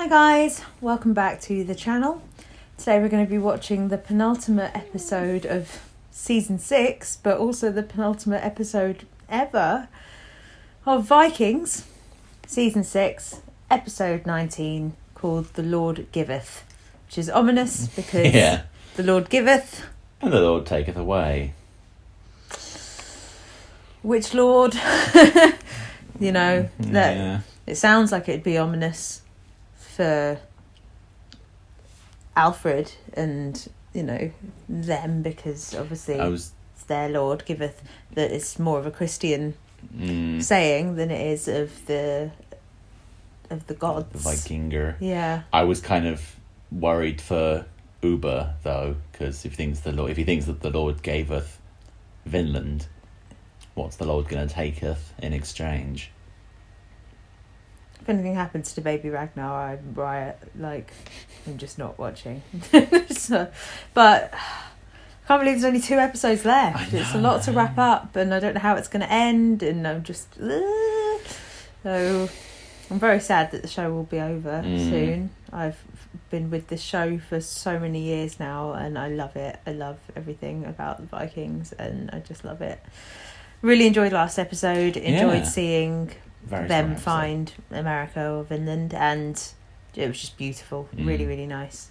Hi guys, welcome back to the channel. Today we're going to be watching the penultimate episode of season 6, but also the penultimate episode ever of Vikings, season 6, episode 19, called The Lord Giveth, which is ominous because the Lord giveth and the Lord taketh away. Which Lord? That it sounds like it'd be ominous for Alfred and them, because obviously it's their Lord giveth, that it's more of a Christian saying than it is of the gods, the Vikinger. Yeah, I was kind of worried for Ubbe though, because if he thinks that the Lord gaveth Vinland, what's the Lord going to taketh in exchange? If anything happens to baby Ragnar, I riot. I'm just not watching. But I can't believe there's only 2 episodes left. It's a lot to wrap up, and I don't know how it's going to end, and I'm just... So I'm very sad that the show will be over soon. I've been with this show for so many years now, and I love it. I love everything about the Vikings, and I just love it. Really enjoyed last episode. Enjoyed seeing them find America or Vinland, and it was just beautiful. Really, really nice.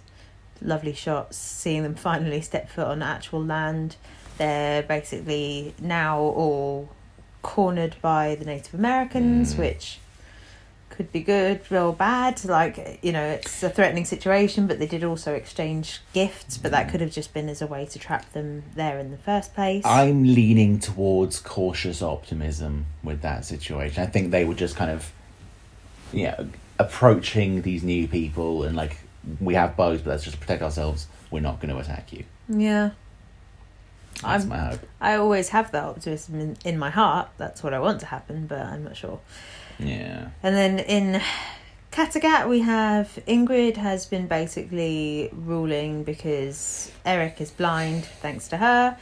Lovely shots. Seeing them finally step foot on actual land. They're basically now all cornered by the Native Americans, which could be good or bad. It's a threatening situation, but they did also exchange gifts, but that could have just been as a way to trap them there in the first place. I'm leaning towards cautious optimism with that situation. I think they were just kind of approaching these new people and we have bows, but let's just protect ourselves. We're not going to attack you. Yeah. That's my hope. I always have that optimism in my heart. That's what I want to happen, but I'm not sure. Yeah. And then in Kattegat we have Ingrid has been basically ruling because Eric is blind thanks to her,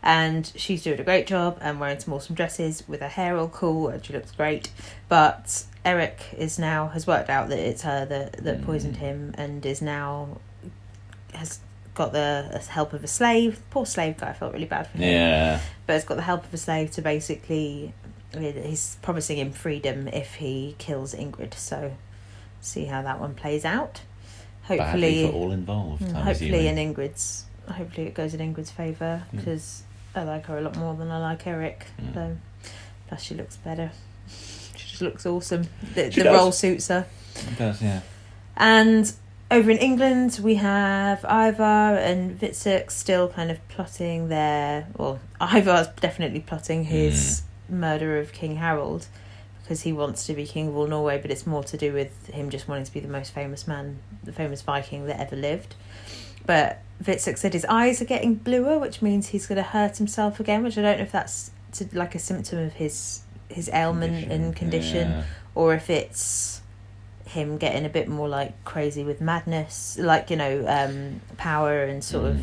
and she's doing a great job and wearing some awesome dresses with her hair all cool, and she looks great. But Eric has worked out that it's her that poisoned him, and has got the help of a slave. Poor slave guy, I felt really bad for him. Yeah. But has got the help of a slave to basically... he's promising him freedom if he kills Ingrid, so see how that one plays out. Hopefully badly for all involved. Hopefully it goes in Ingrid's favour, because I like her a lot more than I like Eric. So plus she looks better. She just looks awesome. The role suits her. It does, yeah. And over in England, we have Ivar and Wessex still kind of plotting Ivar's definitely plotting his murder of King Harold, because he wants to be king of all Norway, but it's more to do with him just wanting to be the most famous man, the famous Viking that ever lived. But Wessex said his eyes are getting bluer, which means he's going to hurt himself again, which I don't know if that's a symptom of his ailment and condition, or if it's him getting a bit more crazy with madness, power and sort of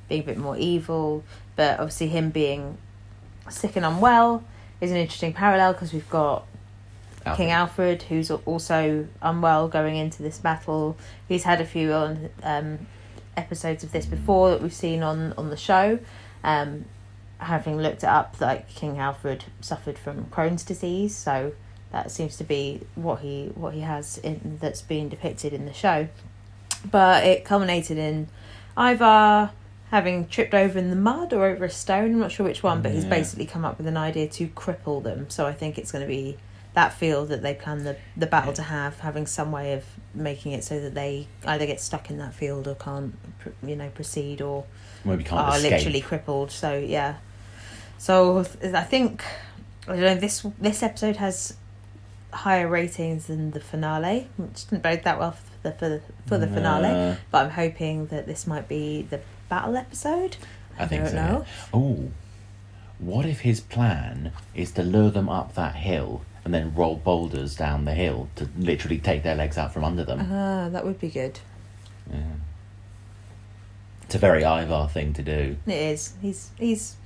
being a bit more evil. But obviously him being sick and unwell is an interesting parallel, because we've got King Alfred, who's also unwell going into this battle. He's had a few episodes of this before that we've seen on the show. Having looked it up, King Alfred suffered from Crohn's disease, so that seems to be what he has that's being depicted in the show. But it culminated in Ivar having tripped over in the mud or over a stone, I'm not sure which one, but he's basically come up with an idea to cripple them. So I think it's going to be that field that they plan the battle to having some way of making it so that they either get stuck in that field or can't, proceed, or maybe can't are escape. Literally crippled. So yeah. So I think, this episode has higher ratings than the finale, which didn't bode that well for the finale. But I'm hoping that this might be the battle episode. I think don't know. Oh, what if his plan is to lure them up that hill and then roll boulders down the hill to literally take their legs out from under them? That would be good. Yeah. It's a very Ivar thing to do. It is. He's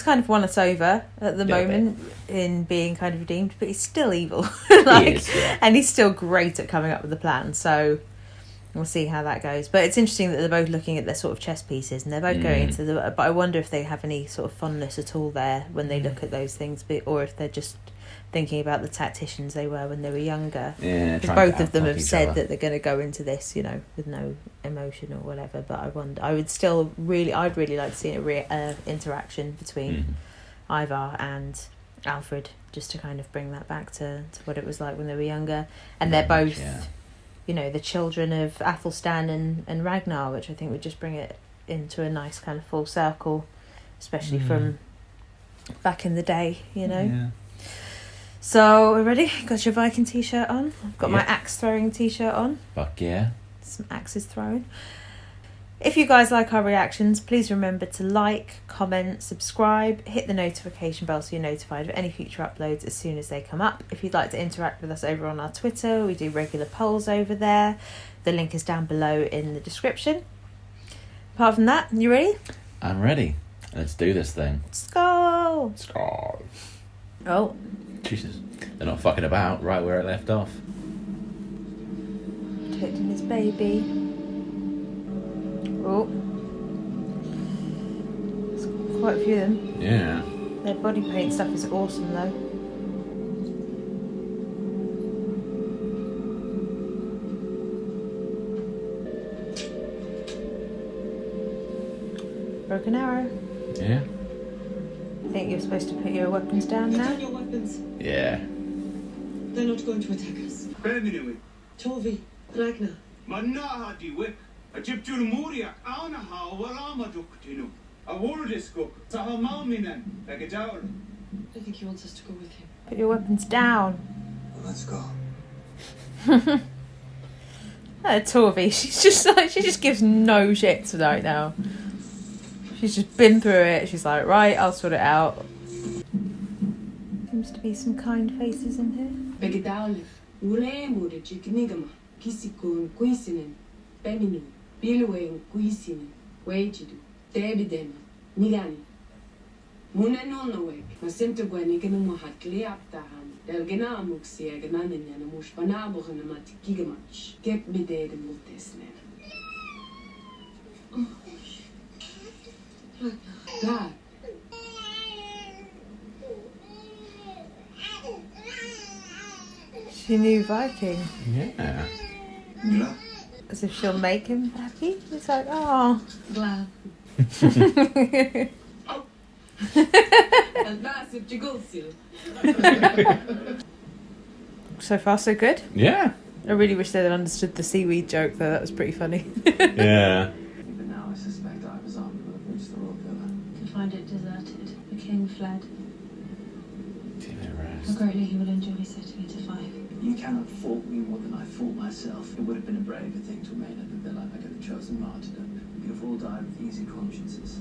kind of won us over at the moment in being kind of redeemed, but he's still evil. He is, yeah. And he's still great at coming up with a plan. So we'll see how that goes. But it's interesting that they're both looking at their sort of chess pieces, and they're both going into the. But I wonder if they have any sort of fondness at all there when they look at those things, or if they're just thinking about the tacticians they were when they were younger. Yeah, Because both of them have said that they're going to go into this, with no emotion or whatever. But I wonder, I'd really like to see an interaction between Ivar and Alfred, just to kind of bring that back to what it was like when they were younger. And they're both, the children of Athelstan and Ragnar, which I think would just bring it into a nice kind of full circle, especially from back in the day, Yeah. So, we're ready? Got your Viking t-shirt on? I've got my axe throwing t-shirt on. Fuck yeah. Some axes thrown. If you guys like our reactions, please remember to like, comment, subscribe, hit the notification bell so you're notified of any future uploads as soon as they come up. If you'd like to interact with us over on our Twitter, we do regular polls over there. The link is down below in the description. Apart from that, you ready? I'm ready. Let's do this thing. Let's go! Let's go. Oh. Jesus. They're not fucking about right where it left off. Protecting his baby. Oh. There's quite a few of them. Yeah. Their body paint stuff is awesome though. Broken arrow. Yeah. I think you're supposed to put your weapons down now. Your weapons. Yeah. They're not going to attack us. Benjamin. Tovi, Ragnar. Manna hadi wick. A jiptur muriak ana ha warama duktinu. A wardiskuk. Sahamaminan. Like a dower. I think he wants us to go with him. Put your weapons down. Let's go. Torvi, she just gives no shits right now. She's just been through it. She's like, right, I'll sort it out. Seems to be some kind faces in here. Begedalif, Uremure Chignigama, Kisikun, Quisinen, Beminu, Bilway, Quisinen, Wajidu, Debidema, Nigani. Munanonawek, Masimtagwaniganumuhat Leaptahan, Delgenamuksia, Gananin, and Mush Banabur and Matigigamach, Get me dead and Multesnen. God. She knew Viking. Yeah. As if she'll make him happy. It's like, oh. Glad. And massive Jigulsil. So far, so good. Yeah. I really wish they'd understood the seaweed joke, though. That was pretty funny. Yeah. Even now, I suspect I was armed would have reached the royal villa. To find it deserted, the king fled. Give it a How rest. greatly he will enjoy setting it afire. You cannot fault me more than I fault myself. It would have been a braver thing to remain at the villa. I could have chosen martyrdom. We could have all died with easy consciences.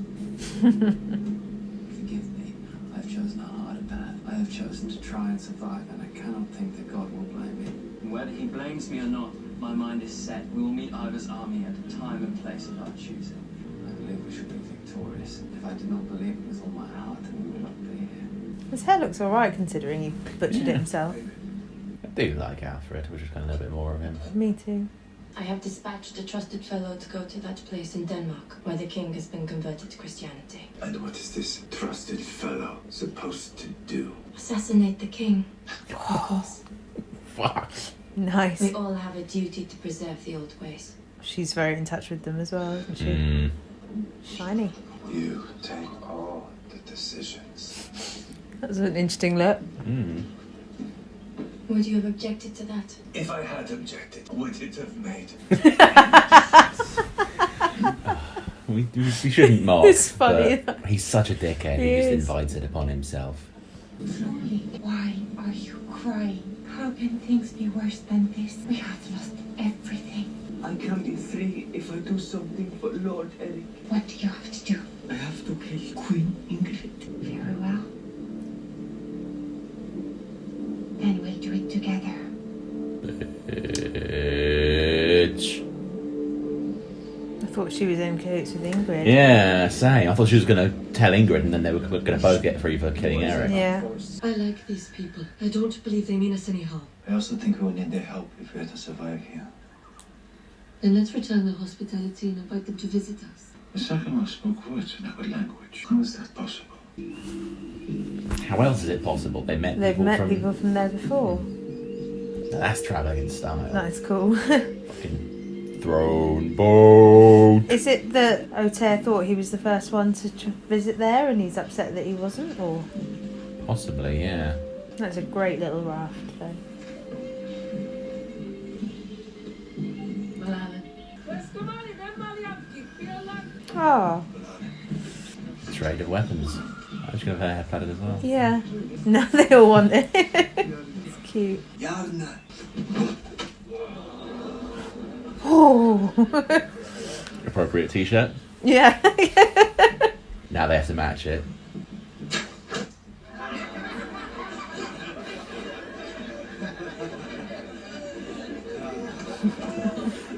Forgive me. I have chosen a harder path. I have chosen to try and survive, and I cannot think that God will blame me. Whether he blames me or not, my mind is set. We will meet Ivar's army at a time and place of our choosing. I believe we should be victorious. If I did not believe it with all my heart, then we would not be here. His hair looks alright considering he butchered it himself. I do like Alfred. We're just going a little bit more of him. Me too. I have dispatched a trusted fellow to go to that place in Denmark, where the king has been converted to Christianity. And what is this trusted fellow supposed to do? Assassinate the king, of course. Fuck. Nice. We all have a duty to preserve the old ways. She's very in touch with them as well, isn't she? Mm. Shiny. You take all the decisions. That was an interesting look. Mm. Would you have objected to that? If I had objected, would it have made? We shouldn't mock. It's funny. But he's such a dickhead. He just invites it upon himself. Slowly. Why are you crying? How can things be worse than this? We have lost everything. I can be free if I do something for Lord Eric. What do you have to do? I have to kill Queen Ingrid. Very well. Then we'll do it together. Bitch. thought she was in cahoots with Ingrid. Yeah, same. I thought she was going to tell Ingrid and then they were going to both get free for killing Eric. Yeah. I like these people. I don't believe they mean us any harm. I also think we will need their help if we are to survive here. Then let's return their hospitality and invite them to visit us. The Sakama spoke words in our language. How is that possible? How else is it possible? They've met People from there before. Now that's travelling in style. That's cool. Fucking throne boat. Is it that Otair thought he was the first one to visit there and he's upset that he wasn't? Or Possibly, yeah. that's a great little raft though. Oh, Trade of weapons. I was going to have had it as well. yeah. No, they all want it. It's cute. Oh. Appropriate t-shirt. Yeah. Now they have to match it.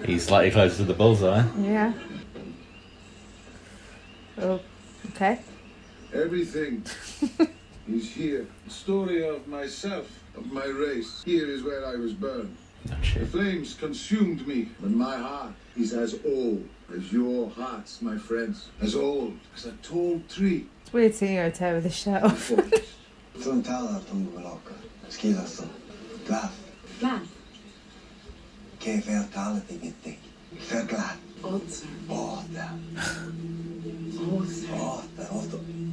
He's slightly closer to the bullseye. Yeah. Oh, okay. Everything is here. The story of myself, of my race. Here is where I was burned. Oh, The shit. flames consumed me, but my heart is as old as your hearts, my friends. As old as a tall tree. It's weird seeing Otair with his shirt off. Från talar tungomalaka. Skillas glad. Glad. Ke ver talet ingenting. Ver glad. Odds. Åter. Odds.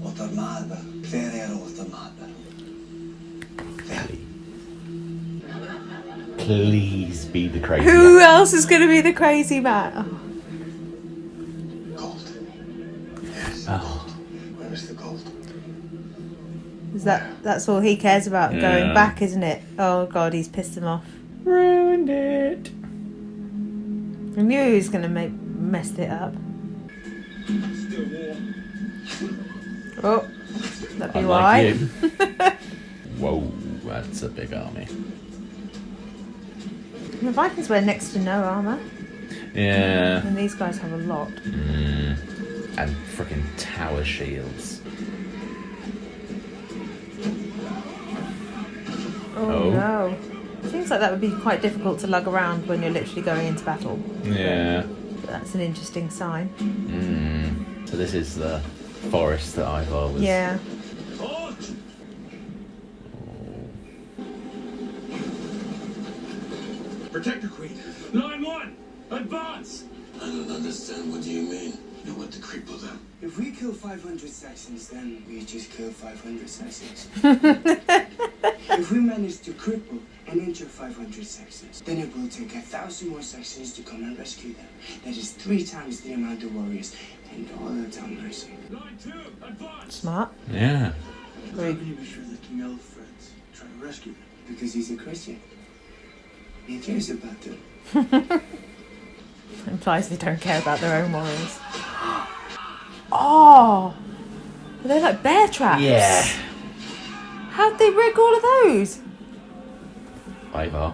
Åter mader. Ver åter mader. Please be the crazy Who else is going to be the crazy man? Oh. Gold. Yes. Oh. Where is the gold? Is that's all he cares about going back, isn't it? Oh god, he's pissed him off. Ruined it. I knew he was going to messed it up. Still warm. Oh, that'd be Unlike why. you. Whoa, that's a big army. The Vikings wear next to no armour, Yeah. and these guys have a lot. And freaking tower shields. Oh no. Seems like that would be quite difficult to lug around when you're literally going into battle. Yeah. But that's an interesting sign. So this is the forest that Ivar was... Yeah. Protector Queen. Line 1. Advance. I don't understand. What do you mean? You want to cripple them? If we kill 500 Saxons, then we just kill 500 Saxons. If we manage to cripple and injure 500 Saxons, then it will take 1,000 more Saxons to come and rescue them. That is 3 times the amount of warriors, and all without mercy. Line 2. Advance. Smart. Yeah. How can you be sure that King Alfred's trying to rescue them? Because he's a Christian. He cares about them. Implies they don't care about their own warriors. Oh! Are they like bear traps? Yeah. How'd they rig all of those? Ivar.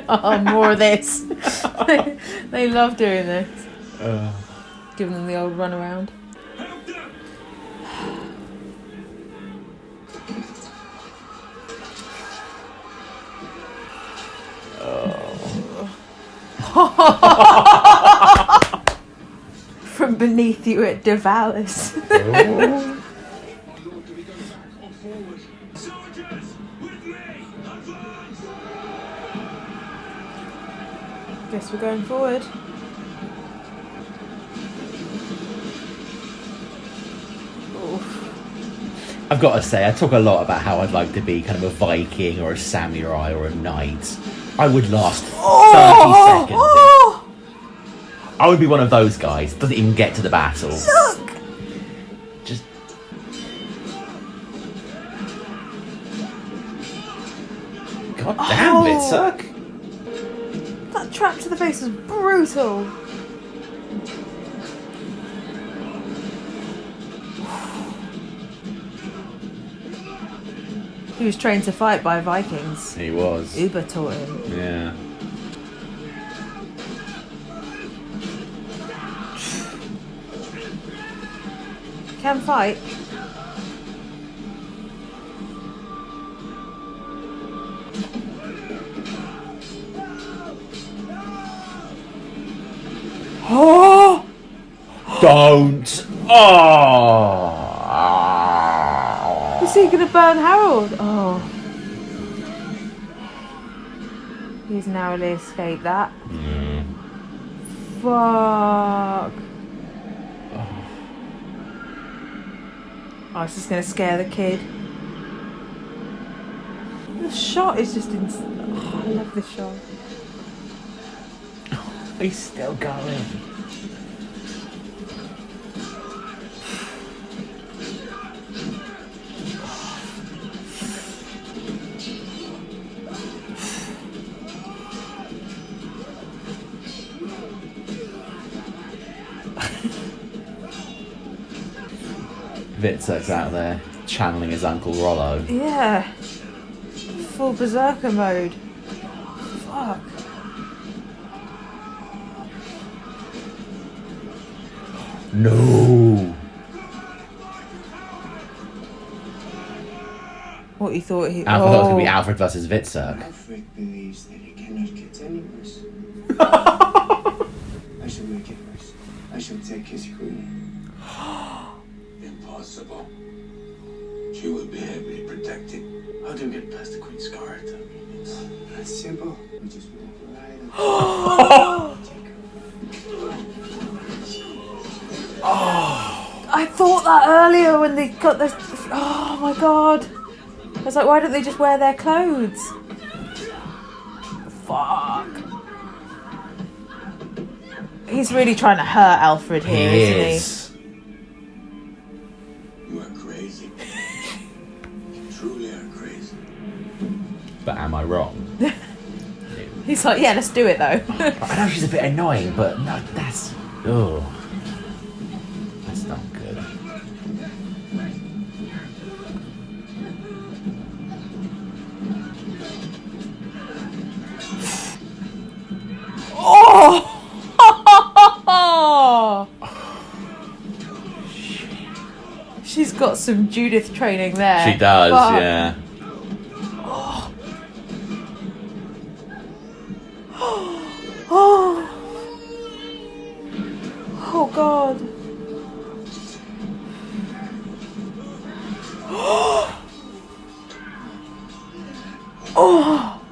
Oh, more of this. They love doing this. Giving them the old run around. Help them. From beneath you it devours. Lord, do we go back or forward? Soldiers, with me. Advance. Guess we're going forward. Oof. I've got to say, I talk a lot about how I'd like to be kind of a Viking or a samurai or a knight. I would last 30 seconds. Oh! I would be one of those guys. Doesn't even get to the battle. Look! Just... God damn it, suck. That trap to the face was brutal. He was trained to fight by Vikings. He was. Ubbe taught him. Yeah. Can fight. Oh! Don't! Oh! Is he gonna burn Harold? Oh. He's narrowly escaped that. Fuck. Oh, this is gonna scare the kid. The shot is just insane. Oh, I love this shot. He's still going. Wessex out there channeling his Uncle Rollo. Yeah. Full berserker mode. Fuck. No. What you thought he... I thought it was going to be Alfred versus Wessex. Alfred believes that it cannot get any worse. I shall make it worse. I shall take his queen. Impossible. She will be heavily protected. How do we get past the queen's guard? It's simple. We just walk right up. I thought that earlier when they got this... Oh my god. I was like, why don't they just wear their clothes? Fuck. He's really trying to hurt Alfred here, isn't You are crazy. You truly are crazy. But am I wrong? he? He's like, yeah, let's do it though. I know she's a bit annoying, but no, that's... Oh. That's not good. Oh! She's got some Judith training there. She does, Fuck. yeah. Oh. Oh. Oh god. Oh.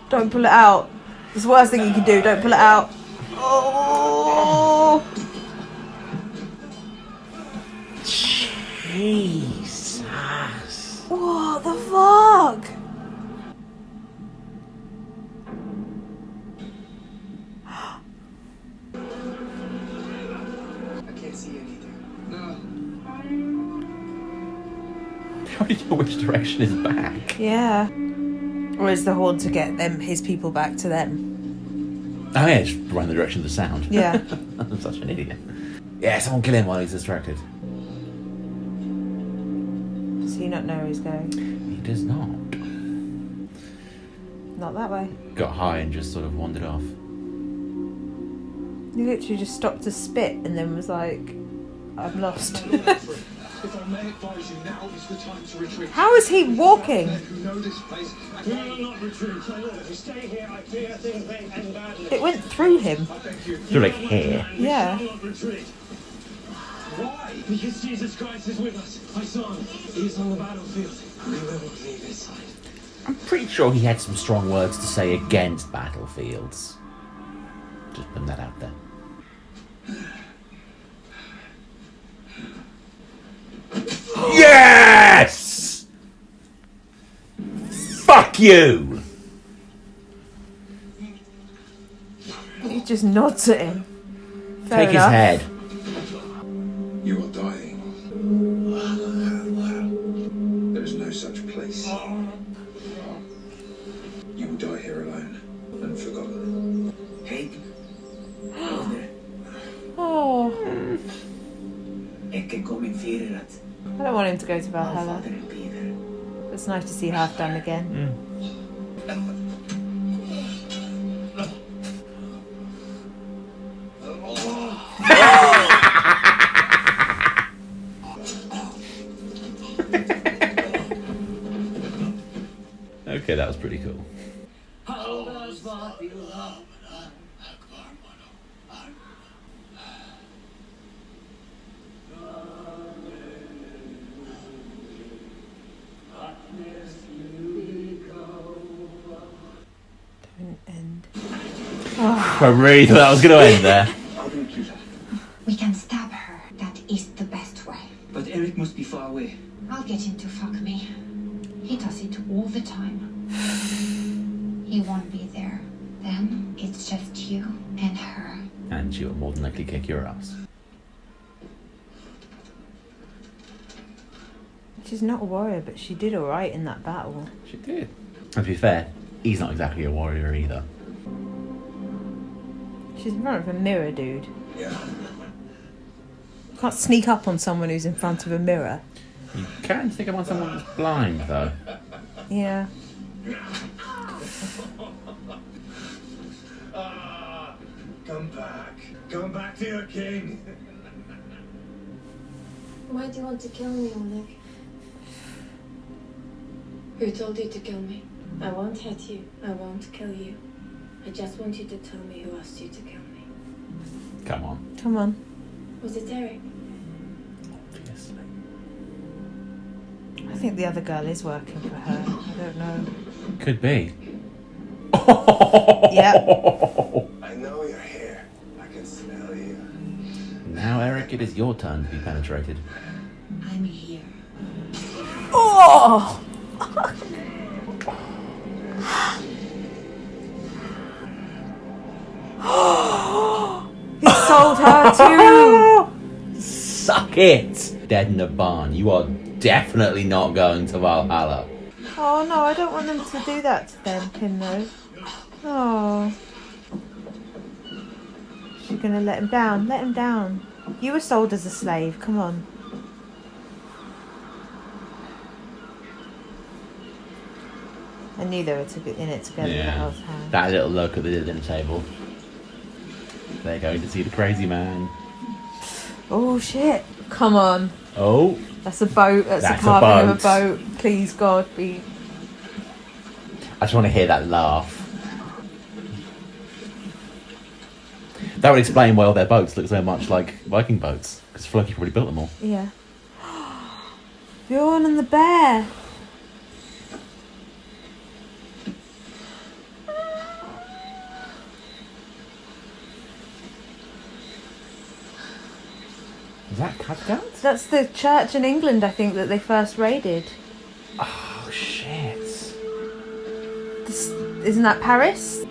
Don't pull it out. It's the worst thing you can do. Don't pull it out. Oh. Jesus. What the fuck? I can't see anything. No. How do you know which direction is back? Yeah. Or is the horn to get his people back to them? Oh yeah, just run the direction of the sound. Yeah. I'm such an idiot. Yeah, someone kill him while he's distracted. Does he not know where he's going? He does not. Not that way. Got high and just sort of wandered off. He literally just stopped to spit and then was like, I'm lost. If I may advise you, now is the time to retreat. How is he walking? Who know this place? We will not retreat. My lord, if we stay here, I fear things may end badly. It went through him. Through like hair. Yeah. We shall not retreat. Why? Because Jesus Christ is with us. I saw him. He is on the battlefield. We will not leave his side. I'm pretty sure he had some strong words to say against battlefields. Just putting that out there. Yes! Fuck you! He just nods at him. Fair Take enough. his head. You are dying. There is no such place. You will die here alone and forgotten. Hey. Oh. Ikke koming fyrir at I don't want him to go to Valhalla. Allfaderen bidder. It's nice to see Halfdan again. Okay, that was pretty cool. Don't end. I really thought that was going to end there. How do you kill her? We can stab her. That is the best way. But Eric must be far away. I'll get him to fuck me. He does it all the time. He won't be there. Then it's just you and her. And she will more than likely kick your ass. She's not a warrior, but she did alright in that battle. She did. And to be fair, he's not exactly a warrior either. She's in front of a mirror, dude. Yeah. Can't sneak up on someone who's in front of a mirror. You can stick him on someone that's blind, though. Yeah. Come back. Come back to your king. Why do you want to kill me, Oleg? Who told you to kill me? I won't hurt you. I won't kill you. I just want you to tell me who asked you to kill me. Come on. Come on. Was it Eric? Obviously. I think the other girl is working for her. I don't know. Could be. Yep. I know you're here. I can smell you. Now, Eric, it is your turn to be penetrated. I'm here. Oh! He sold her too! Suck it! Dead in a barn. You are definitely not going to Valhalla. Oh no, I don't want them to do that to them, Pinno. Oh. She's gonna let him down. Let him down. You were sold as a slave. Come on. I knew they were in it together the whole time. That little look at the dinner table. They're going to see the crazy man. Oh shit! Come on. Oh. That's a boat. That's a carving of a boat. Please, God, be. I just want to hear that laugh. That would explain why all their boats look so much like Viking boats. Because Floki probably built them all. Yeah. Bjorn and the bear. Is that Kattegat? That's the church in England, I think, that they first raided. Oh, shit. Isn't that Paris?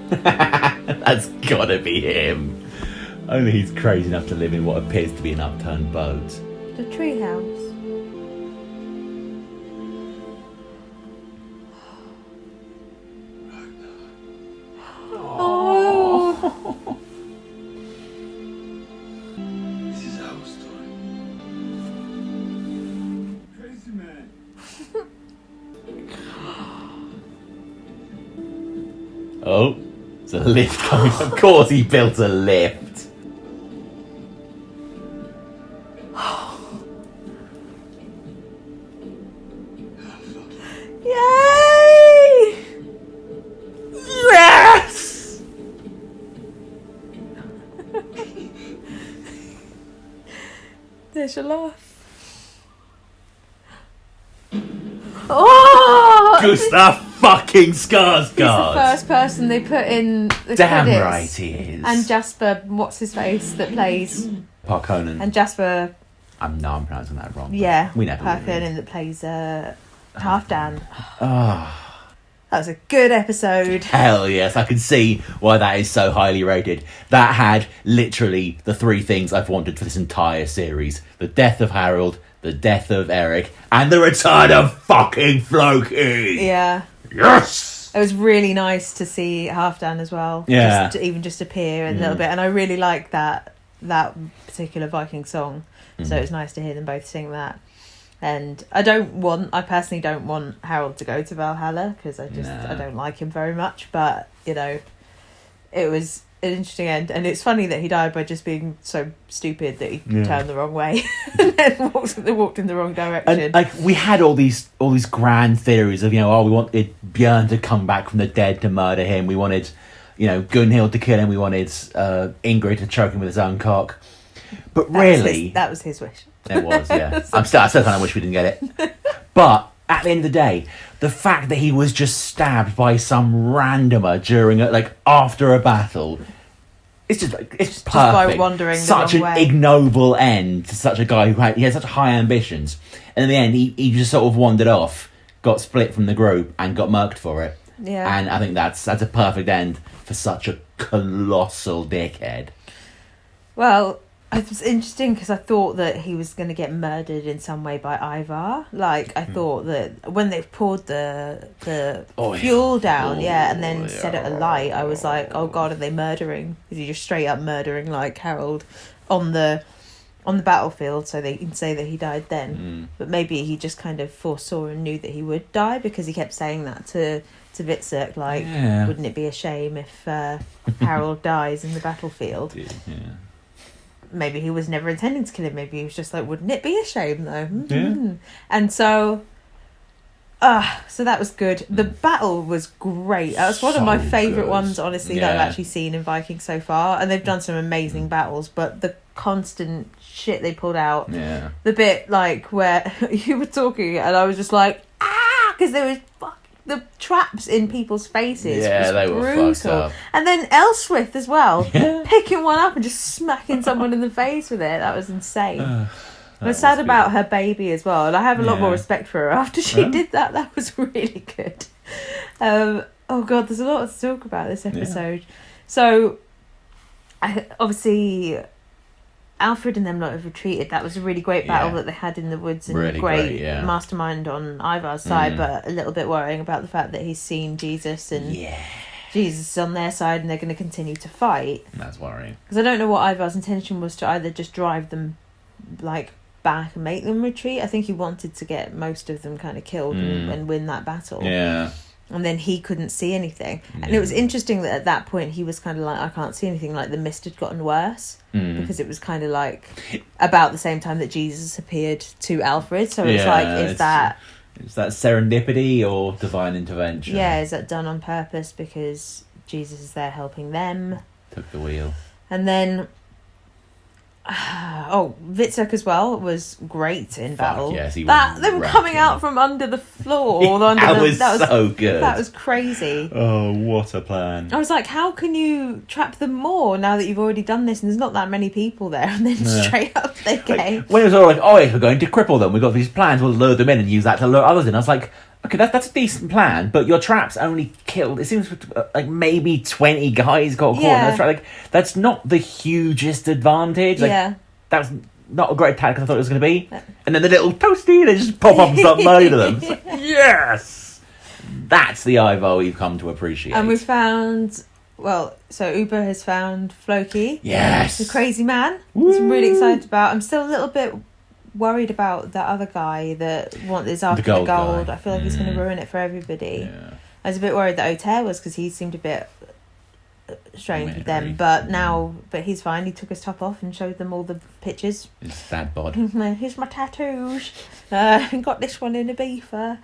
That's gotta be him. Only he's crazy enough to live in what appears to be an upturned boat. The treehouse. Oh. This is our story. Crazy man. Oh, there's a lift coming. Of course he built a lift. Yay! Yes! There's your laugh. Oh! Gustav fucking He's the Skarsgård. first person they put in the Damn credits. right he is. And Jasper, what's his face, that plays. Parkonen. And Jasper, I'm pronouncing that wrong. yeah, We never will. Parkonen that plays Halfdan. Ah. That was a good episode. Hell yes, I can see why that is so highly rated. That had literally the three things I've wanted for this entire series. The death of Harold, the death of Eric, and the return of fucking Floki! Yeah. Yes! It was really nice to see Halfdan as well. Yeah. Just appear a little bit. And I really like that that particular Viking song. So it's nice to hear them both sing that. And I personally don't want Harold to go to Valhalla because I don't like him very much. But, it was an interesting end. And it's funny that he died by just being so stupid that he turned the wrong way and then walked in the wrong direction. And, we had all these grand theories of, we wanted Björn to come back from the dead to murder him. We wanted, Gunhild to kill him. We wanted Ingrid to choke him with his own cock. But that was his wish. It was, yeah. I still kind of wish we didn't get it. But at the end of the day, the fact that he was just stabbed by some randomer after a battle, it's perfect. Just by wandering such the wrong an way. ignoble end to such a guy who had such high ambitions, and in the end, he just sort of wandered off, got split from the group, and got murked for it. Yeah. And I think that's a perfect end for such a colossal dickhead. Well, it was interesting because I thought that he was going to get murdered in some way by Ivar. I thought that when they poured the fuel down, and then set it alight, I was like, oh God, are they murdering? Is he just straight up murdering Harold on the battlefield so they can say that he died then? But maybe he just kind of foresaw and knew that he would die because he kept saying that to Witzek, wouldn't it be a shame if Harold dies in the battlefield? Yeah. Maybe he was never intending to kill him. Maybe he was just like, wouldn't it be a shame though? Mm-hmm. And so that was good. The battle was great. That was one of my favourite ones, honestly, that I've actually seen in Vikings so far. And they've done some amazing battles, but the constant shit they pulled out, the bit where you were talking and I was just like, because there was the traps in people's faces. Yeah, they brutal. were fucked up. And then Elswith as well, picking one up and just smacking someone in the face with it. That was insane. I'm sad about her baby as well, and I have a lot more respect for her after she did that. That was really good. Oh God, there's a lot to talk about this episode. So, obviously, Alfred and them lot have retreated. That was a really great battle that they had in the woods, and really great mastermind on Ivar's side, but a little bit worrying about the fact that he's seen Jesus and Jesus is on their side and they're going to continue to fight. That's worrying. Because I don't know what Ivar's intention was, to either just drive them back and make them retreat. I think he wanted to get most of them kind of killed and win that battle. Yeah. And then he couldn't see anything. And it was interesting that at that point he was kind of like, I can't see anything. The mist had gotten worse because it was kind of about the same time that Jesus appeared to Alfred. So it's is that serendipity or divine intervention? Yeah, is that done on purpose because Jesus is there helping them? Took the wheel. And then Witzek as well was great in battle. Yes, he was them coming out from under the floor. That was so good. That was crazy. Oh, what a plan. I was like, how can you trap them more now that you've already done this and there's not that many people there? And then straight up they came. When it was all we're going to cripple them, we've got these plans, we'll lure them in and use that to lure others in. I was like, okay, that's a decent plan, but your traps only killed, it seems maybe 20 guys got caught in those traps. That's not the hugest advantage. That's not a great tactic I thought it was going to be. And then the little toasty, they just pop up and start murdering them. Like, yes! That's the Ivar we've come to appreciate. And we've found, so Ubbe has found Floki. Yes! The crazy man. Which I'm really excited about. I'm still a little bit worried about that other guy that is after the gold. I feel like he's going to ruin it for everybody. I was a bit worried that Oter was, because he seemed a bit strange with them, but he's fine. He took his top off and showed them all the pictures. His sad bod. Here's my tattoos. Got this one in a beaver.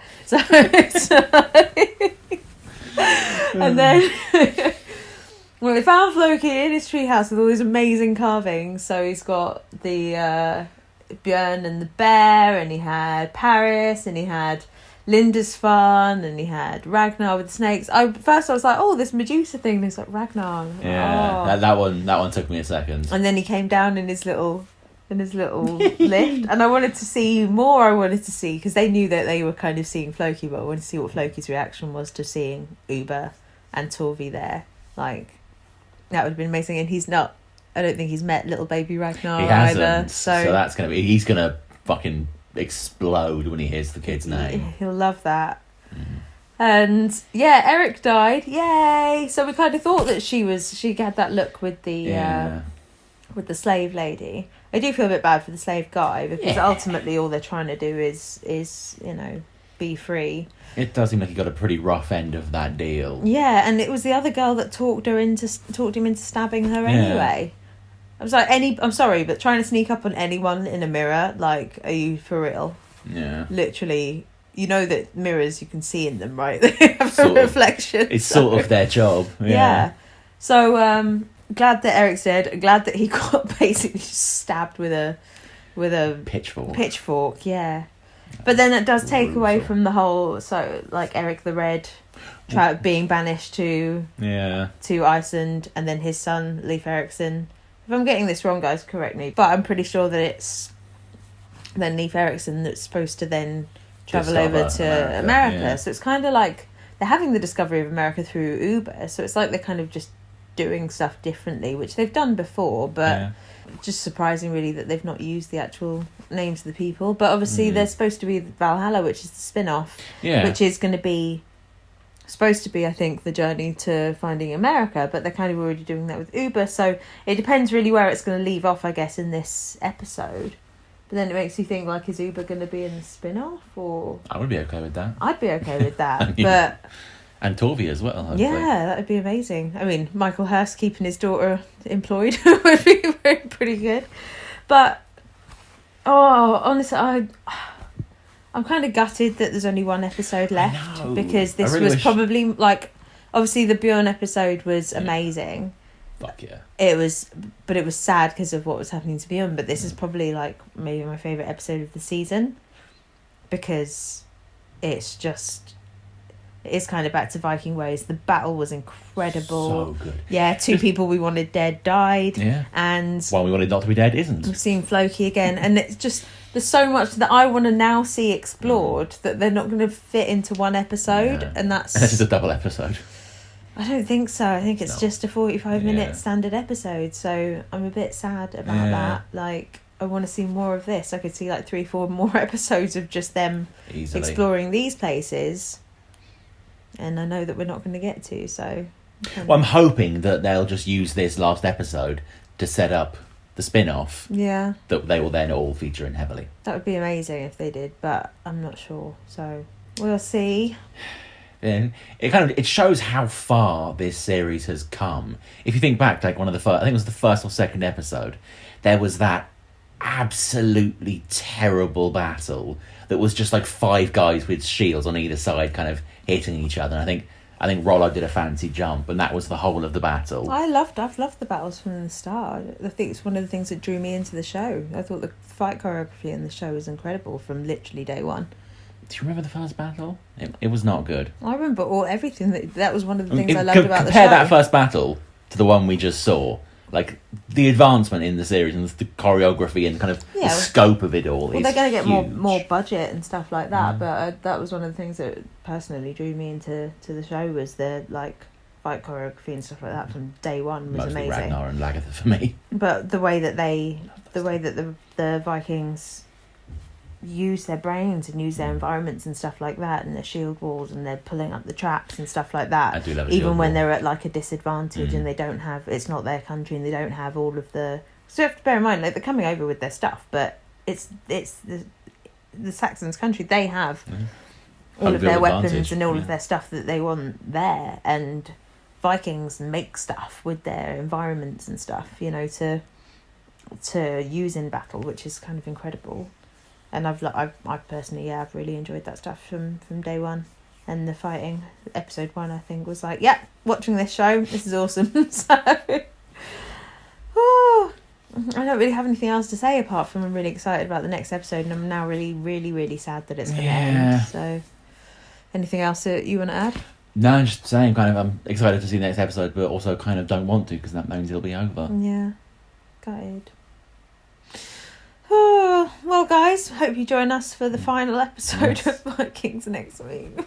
And then they found Floki in his treehouse with all these amazing carvings. So he's got the Björn and the bear, and he had Paris, and he had Linda's fun, and he had Ragnar with the snakes. First I was like, oh, this Medusa thing. And he's like, Ragnar. Yeah, that one took me a second. And then he came down in his little lift, and I wanted to see more. Because they knew that they were kind of seeing Floki, but I wanted to see what Floki's reaction was to seeing Ubbe and Torvi there. That would have been amazing. And he's not. I don't think he's met little baby Ragnar either. So that's he's gonna fucking explode when he hears the kid's name. He'll love that. And Eric died. Yay! So we kind of thought that she had that look with the with the slave lady. I do feel a bit bad for the slave guy because ultimately all they're trying to do is be free. It does seem like he got a pretty rough end of that deal. Yeah, and it was the other girl that talked him into stabbing her anyway. I was like, I'm sorry, but trying to sneak up on anyone in a mirror, like, are you for real? Yeah. Literally, you know that mirrors, you can see in them, right? They have a reflection. It's sort of their job. Yeah. So, glad that Eric's dead. Glad that he got basically stabbed with a pitchfork. Yeah. But then it does take away from the whole, so like Eric the Red being banished to Iceland, and then his son Leif Erikson. If I'm getting this wrong, guys, correct me. But I'm pretty sure that it's then Leif Erikson that's supposed to then travel over to America. Yeah. So it's kind of like they're having the discovery of America through Ubbe. So it's like they're kind of just doing stuff differently, which they've done before, but just surprising really that they've not used the actual names of the people. But obviously there's supposed to be Valhalla, which is the spin-off, which is going to be supposed to be, I think, the journey to finding America, but they're kind of already doing that with Ubbe, so it depends really where it's going to leave off, I guess, in this episode. But then it makes you think, like, is Ubbe going to be in the spin-off, or... I would be okay with that. I'd be okay with that, but... And Torvi as well, hopefully. Yeah, that would be amazing. I mean, Michael Hurst keeping his daughter employed would be pretty good. But, honestly, I'm kind of gutted that there's only one episode left, because this was probably, like, obviously the Bjorn episode was amazing. Fuck yeah. It was sad because of what was happening to Bjorn, but this is probably, like, maybe my favourite episode of the season, because it's just... It is kind of back to Viking ways. The battle was incredible. So good. Yeah, 2 people we wanted dead died. Yeah. And one we wanted not to be dead isn't. We've seen Floki again. And it's just, there's so much that I want to now see explored that they're not going to fit into one episode. Yeah. And that's... This is a double episode. I don't think so. I think it's just a 45-minute standard episode. So I'm a bit sad about that. Like, I want to see more of this. I could see like 3-4 more episodes of just them exploring these places. And I know that we're not going to get to, so... Well, I'm hoping that they'll just use this last episode to set up the spin-off. Yeah. That they will then all feature in heavily. That would be amazing if they did, but I'm not sure. So, we'll see. Then it shows how far this series has come. If you think back, like one of the first... I think it was the first or second episode. There was that absolutely terrible battle that was just like 5 guys with shields on either side kind of hitting each other. And I think Rollo did a fancy jump, and that was the whole of the battle. I've loved the battles from the start. I think it's one of the things that drew me into the show. I thought the fight choreography in the show was incredible from literally day one. Do you remember the first battle? It was not good. I remember everything. That was one of the things I loved about the show. Compare that first battle to the one we just saw. Like, the advancement in the series and the choreography and kind of the scope of it all is they're going to get huge. more budget and stuff like that, but that was one of the things that personally drew me into the show, was the, like, fight choreography and stuff like that from day one was mostly amazing. Ragnar and Lagertha for me. But the way that the Vikings use their brains and use their environments and stuff like that, and their shield walls, and they're pulling up the traps and stuff like that. I do love even when they're at like a disadvantage and they don't have, it's not their country and they don't have all of the. So you have to bear in mind, like, they're coming over with their stuff, but it's the Saxons' country. They have all of their weapons and all of their stuff that they want there, and Vikings make stuff with their environments and stuff, you know, to use in battle, which is kind of incredible. And I've personally, I've really enjoyed that stuff from day one. And the fighting, episode 1, I think, was like, watching this show, this is awesome. So, I don't really have anything else to say apart from I'm really excited about the next episode, and I'm now really, really, really sad that it's going to end. So, anything else that you want to add? No, I'm just saying, kind of, I'm excited to see the next episode, but also kind of don't want to, because that means it'll be over. Yeah, gutted. Oh, well, guys, hope you join us for the final episode of Vikings next week.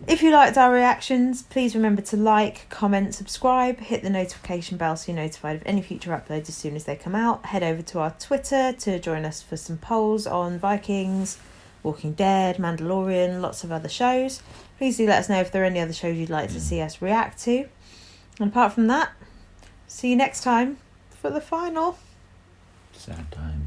If you liked our reactions, please remember to like, comment, subscribe, hit the notification bell so you're notified of any future uploads as soon as they come out. Head over to our Twitter to join us for some polls on Vikings, Walking Dead, Mandalorian, lots of other shows. Please do let us know if there are any other shows you'd like to see us react to. And apart from that, see you next time for the final. Sad times.